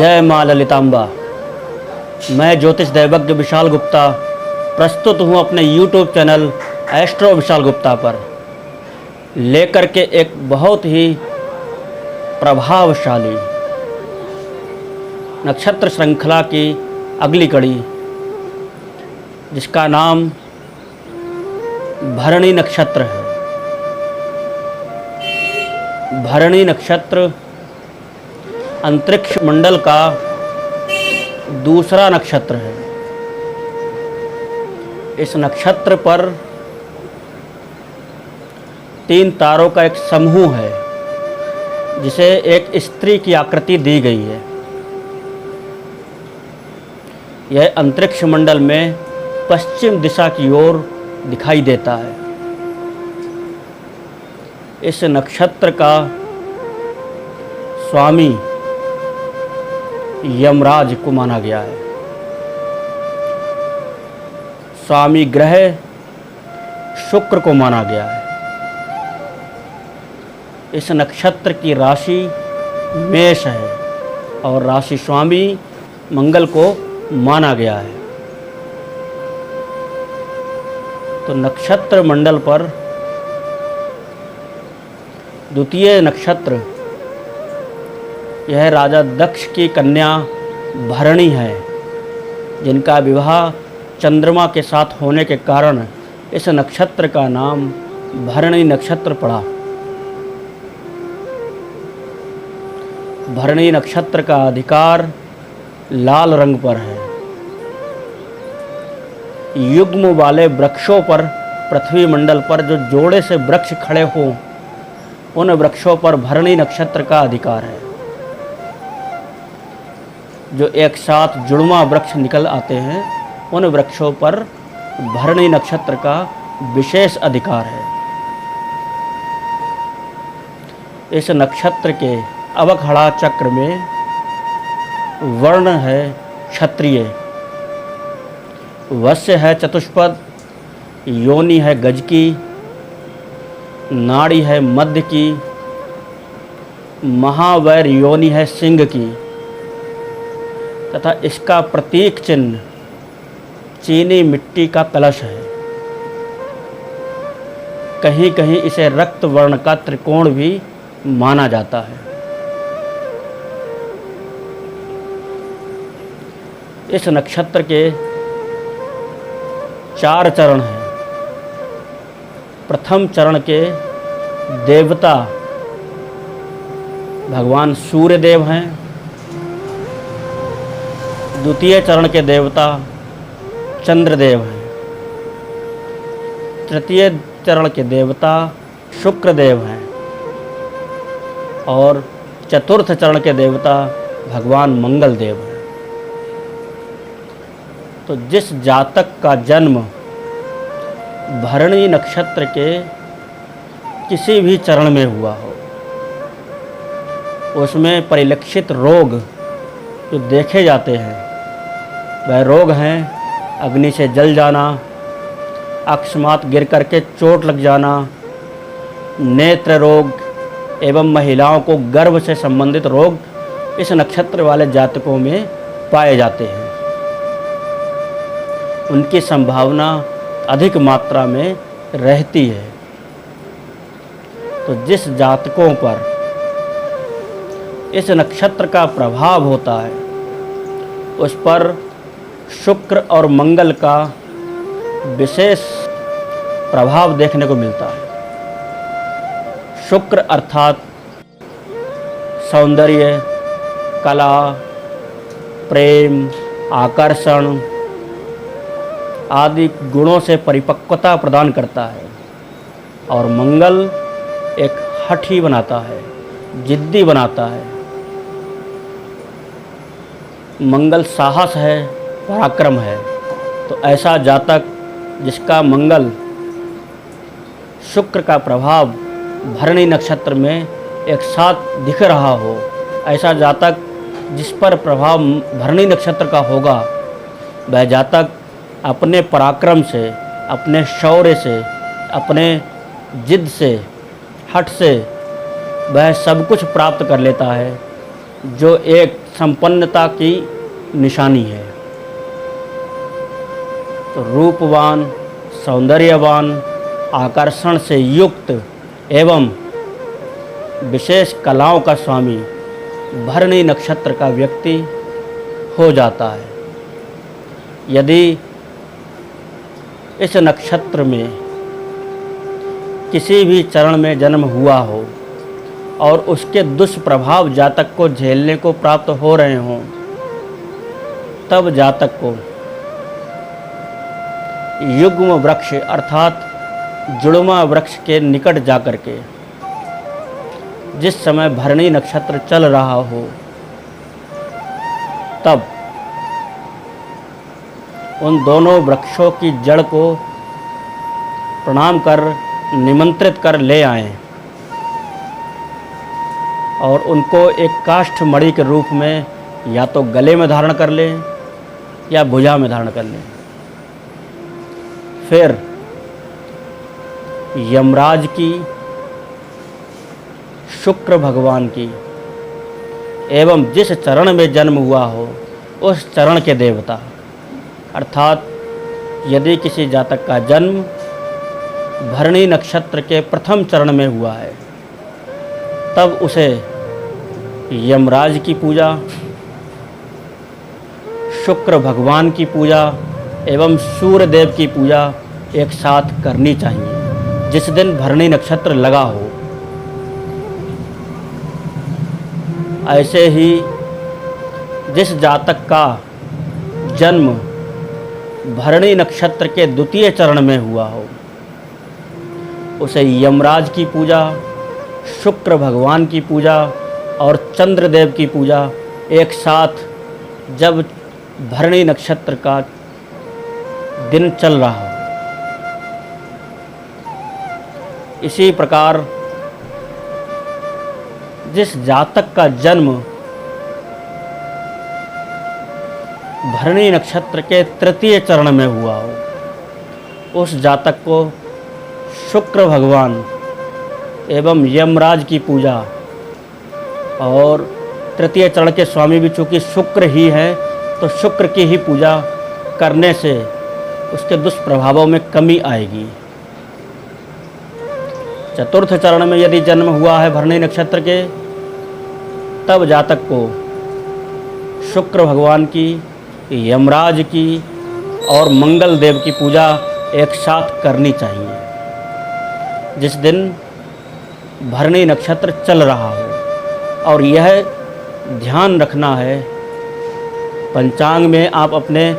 जय माँ ललितांबा। मैं ज्योतिष दैवज्ञ विशाल गुप्ता प्रस्तुत हूँ अपने YouTube channel astro Vishal Gupta पर लेकर के एक बहुत ही प्रभावशाली नक्षत्र श्रृंखला की अगली कड़ी, जिसका नाम भरणी नक्षत्र है। भरणी नक्षत्र अंतरिक्ष मंडल का दूसरा नक्षत्र है। इस नक्षत्र पर 3 तारों का एक समूह है, जिसे एक स्त्री की आकृति दी गई है। यह अंतरिक्ष मंडल में पश्चिम दिशा की ओर दिखाई देता है। इस नक्षत्र का स्वामी यमराज को माना गया है। स्वामी ग्रह शुक्र को माना गया है। इस नक्षत्र की राशि मेष है और राशि स्वामी मंगल को माना गया है। तो नक्षत्र मंडल पर द्वितीय नक्षत्र यह राजा दक्ष की कन्या भरणी है, जिनका विवाह चंद्रमा के साथ होने के कारण इस नक्षत्र का नाम भरणी नक्षत्र पड़ा। भरणी नक्षत्र का अधिकार लाल रंग पर है। युग्म वाले वृक्षों पर, पृथ्वी मंडल पर जो जोड़े से वृक्ष खड़े हों, उन वृक्षों पर भरणी नक्षत्र का अधिकार है। जो एक साथ जुड़वा वृक्ष निकल आते हैं, उन वृक्षों पर भरणी नक्षत्र का विशेष अधिकार है। इस नक्षत्र के अवखड़ा चक्र में वर्ण है क्षत्रिय, वस्य है चतुष्पद, योनि है गज की, नाड़ी है मध्य की, महावैर योनि है सिंह की, तथा इसका प्रतीक चिन्ह चीनी मिट्टी का कलश है। कहीं कहीं इसे रक्त वर्ण का त्रिकोण भी माना जाता है। इस नक्षत्र के 4 चरण हैं। प्रथम चरण के देवता भगवान सूर्य देव हैं। द्वितीय चरण के देवता चंद्रदेव हैं। तृतीय चरण के देवता शुक्रदेव हैं और चतुर्थ चरण के देवता भगवान मंगल देव हैं। तो जिस जातक का जन्म भरणी नक्षत्र के किसी भी चरण में हुआ हो, उसमें परिलक्षित रोग जो देखे जाते हैं, वह रोग हैं अग्नि से जल जाना, अकस्मात गिर करके चोट लग जाना, नेत्र रोग एवं महिलाओं को गर्भ से संबंधित रोग इस नक्षत्र वाले जातकों में पाए जाते हैं। उनकी संभावना अधिक मात्रा में रहती है। तो जिस जातकों पर इस नक्षत्र का प्रभाव होता है, उस पर शुक्र और मंगल का विशेष प्रभाव देखने को मिलता है। शुक्र अर्थात सौंदर्य, कला, प्रेम, आकर्षण आदि गुणों से परिपक्वता प्रदान करता है, और मंगल एक हठी बनाता है, जिद्दी बनाता है। मंगल साहस है, पराक्रम है। तो ऐसा जातक जिसका मंगल शुक्र का प्रभाव भरणी नक्षत्र में एक साथ दिख रहा हो, ऐसा जातक जिस पर प्रभाव भरणी नक्षत्र का होगा, वह जातक अपने पराक्रम से, अपने शौर्य से, अपने जिद से, हठ से वह सब कुछ प्राप्त कर लेता है जो एक संपन्नता की निशानी है। तो रूपवान, सौंदर्यवान, आकर्षण से युक्त एवं विशेष कलाओं का स्वामी भरणी नक्षत्र का व्यक्ति हो जाता है। यदि इस नक्षत्र में किसी भी चरण में जन्म हुआ हो और उसके दुष्प्रभाव जातक को झेलने को प्राप्त हो रहे हों, तब जातक को युग्म वृक्ष अर्थात जुड़वा वृक्ष के निकट जाकर के जिस समय भरणी नक्षत्र चल रहा हो, तब उन दोनों वृक्षों की जड़ को प्रणाम कर निमंत्रित कर ले आएं और उनको एक काष्ठ मणि के रूप में या तो गले में धारण कर लें या भुजा में धारण कर लें। फिर यमराज की, शुक्र भगवान की एवं जिस चरण में जन्म हुआ हो उस चरण के देवता, अर्थात यदि किसी जातक का जन्म भरणी नक्षत्र के प्रथम चरण में हुआ है, तब उसे यमराज की पूजा, शुक्र भगवान की पूजा एवं सूर्य देव की पूजा एक साथ करनी चाहिए जिस दिन भरणी नक्षत्र लगा हो। ऐसे ही जिस जातक का जन्म भरणी नक्षत्र के द्वितीय चरण में हुआ हो, उसे यमराज की पूजा, शुक्र भगवान की पूजा और चंद्रदेव की पूजा एक साथ जब भरणी नक्षत्र का दिन चल रहा हो। इसी प्रकार जिस जातक का जन्म भरणी नक्षत्र के तृतीय चरण में हुआ हो, उस जातक को शुक्र भगवान एवं यमराज की पूजा और तृतीय चरण के स्वामी भी चूँकि शुक्र ही है, तो शुक्र की ही पूजा करने से उसके दुष्प्रभावों में कमी आएगी। चतुर्थ चरण में यदि जन्म हुआ है भरणी नक्षत्र के, तब जातक को शुक्र भगवान की, यमराज की और मंगल देव की पूजा एक साथ करनी चाहिए जिस दिन भरणी नक्षत्र चल रहा हो। और यह ध्यान रखना है, पंचांग में आप अपने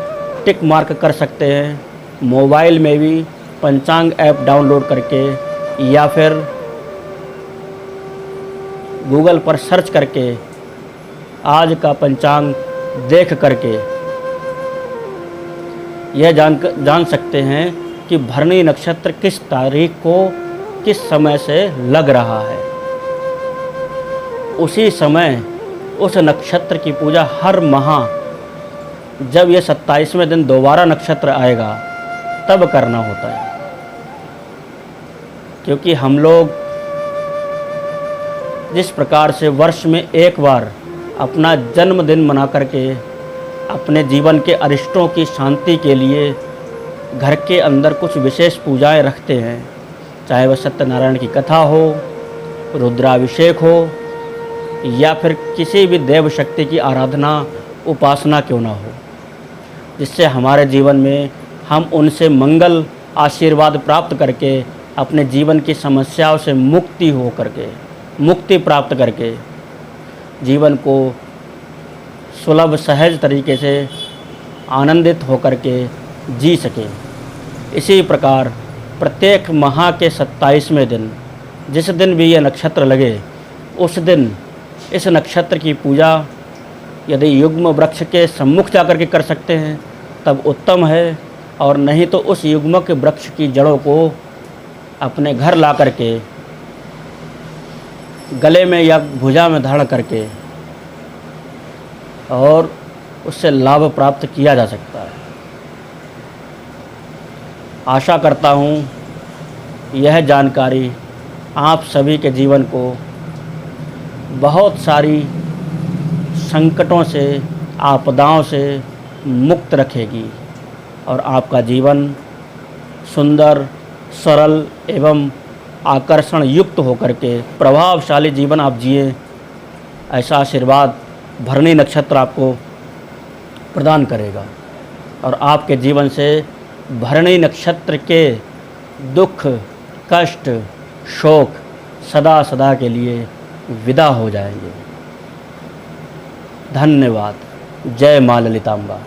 टिक मार्क कर सकते हैं, मोबाइल में भी पंचांग ऐप डाउनलोड करके या फिर गूगल पर सर्च करके आज का पंचांग देख करके यह जान सकते हैं कि भरणी नक्षत्र किस तारीख को किस समय से लग रहा है। उसी समय उस नक्षत्र की पूजा हर माह जब यह 27वें दिन दोबारा नक्षत्र आएगा तब करना होता है, क्योंकि हम लोग जिस प्रकार से वर्ष में एक बार अपना जन्मदिन मना करके अपने जीवन के अरिष्टों की शांति के लिए घर के अंदर कुछ विशेष पूजाएं रखते हैं, चाहे वह सत्यनारायण की कथा हो, रुद्राभिषेक हो या फिर किसी भी देव शक्ति की आराधना उपासना क्यों ना हो, जिससे हमारे जीवन में हम उनसे मंगल आशीर्वाद प्राप्त करके अपने जीवन की समस्याओं से मुक्ति प्राप्त करके जीवन को सुलभ सहज तरीके से आनंदित होकर के जी सकें। इसी प्रकार प्रत्येक माह के 27वें दिन जिस दिन भी यह नक्षत्र लगे, उस दिन इस नक्षत्र की पूजा यदि युग्म वृक्ष के सम्मुख जाकर के कर सकते हैं तब उत्तम है, और नहीं तो उस युग्मक वृक्ष की जड़ों को अपने घर ला करके गले में या भुजा में धारण करके और उससे लाभ प्राप्त किया जा सकता है। आशा करता हूँ यह जानकारी आप सभी के जीवन को बहुत सारी संकटों से, आपदाओं से मुक्त रखेगी और आपका जीवन सुंदर, सरल एवं आकर्षण युक्त होकर के प्रभावशाली जीवन आप जिए, ऐसा आशीर्वाद भरणी नक्षत्र आपको प्रदान करेगा और आपके जीवन से भरणी नक्षत्र के दुख, कष्ट, शोक सदा सदा के लिए विदा हो जाएंगे। धन्यवाद। जय माँ ललितांबा।